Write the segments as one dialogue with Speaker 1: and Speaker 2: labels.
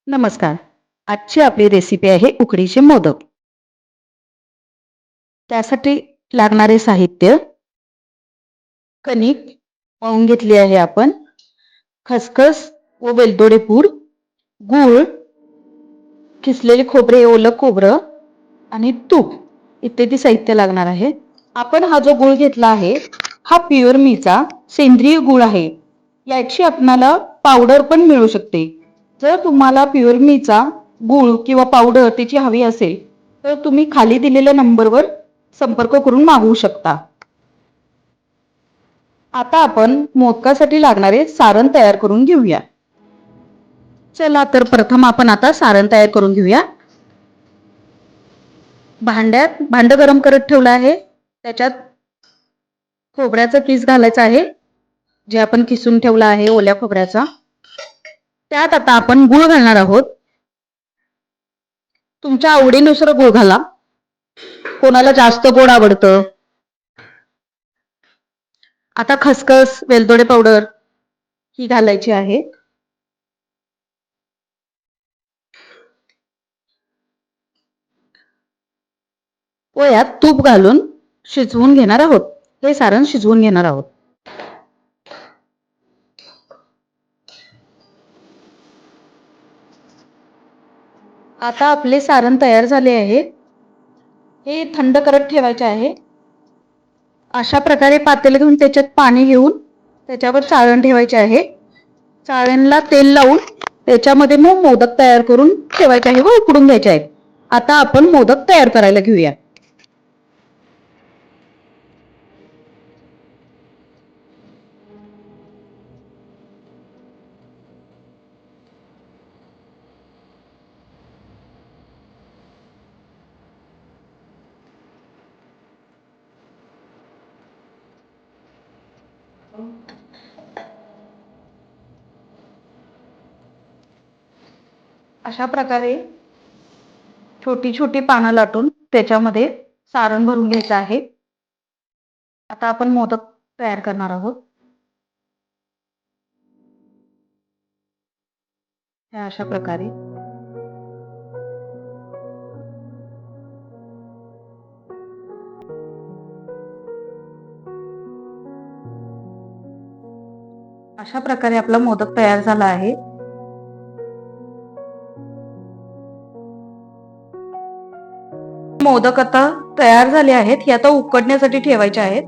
Speaker 1: नमस्कार. आजची आपली रेसिपी आहे उकडीचे मोदक. त्यासाठी लागणारे साहित्य: कणिक मळून घेतली आहे आपण, खसखस व वेलदोडे पूड, गूळ, किसलेले खोबरे, ओलं खोबरं आणि तूप इत्यादी साहित्य लागणार आहे. आपण हा जो गूळ घेतला आहे हा प्युअर मीचा सेंद्रिय गूळ आहे. याची आपणाला पावडर पण मिळू शकते. जर तुम्हाला प्युअर मीचा गूळ किंवा पावडर त्याची हवी असेल तर तुम्ही खाली दिलेल्या नंबरवर संपर्क करून मागवू शकता. आता आपण मोदकासाठी लागणारे सारण तयार करून घेऊया. चला तर प्रथम आपण आता सारण तयार करून घेऊया. भांड गरम करत ठेवलं आहे. त्याच्यात खोबऱ्याचा किस घालायचा आहे, जे आपण किसून ठेवला आहे ओल्या खोबऱ्याचा. त्यात आता आपण गूळ घालणार आहोत. तुमच्या आवडीनुसार गूळ घाला. कोणाला जास्त गोड आवडतं. आता खसखस, वेलदोडे पावडर ही घालायची आहे. व यात तूप घालून शिजवून घेणार आहोत. हे सारण शिजवून घेणार आहोत. आता आपले सारण तयार झाले आहे. हे थंड करत ठेवायचे आहे. अशा प्रकारे पातेले घेऊन त्याच्यात पाणी घेऊन त्याच्यावर चाळण ठेवायचे आहे. चाळणीला तेल लावून त्याच्यामध्ये मग मोदक तयार करून ठेवायचे आहे व उकडून घ्यायचे आहेत. आता आपण मोदक तयार करायला घेऊया. अशा प्रकारे छोटी छोटी पानं लाटून त्याच्यामध्ये सारण भरून घ्यायचं आहे. आता आपण मोदक तयार करणार आहोत. अशा प्रकारे आपला मोदक तयार झाला आहे. मोदक आता तयार झाले आहेत. हे आता उकडण्यासाठी ठेवायचे आहेत.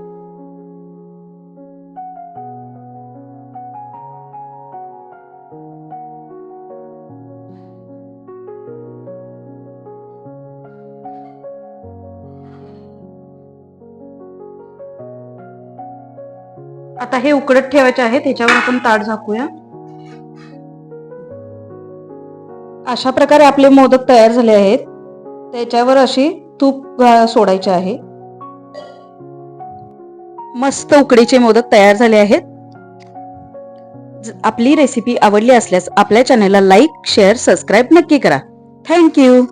Speaker 1: आता हे उकडत ठेवायचे आहे. त्याच्यावर आपण ताट झाकूया. अशा प्रकारे आपले मोदक तयार झाले आहेत. त्याच्यावर अशी तूप सोडायचे आहे. मस्त उकडीचे मोदक तयार झाले आहेत. आपली रेसिपी आवडली असल्यास आपल्या चॅनलला लाईक, शेअर, सबस्क्राईब नक्की करा. थँक्यू.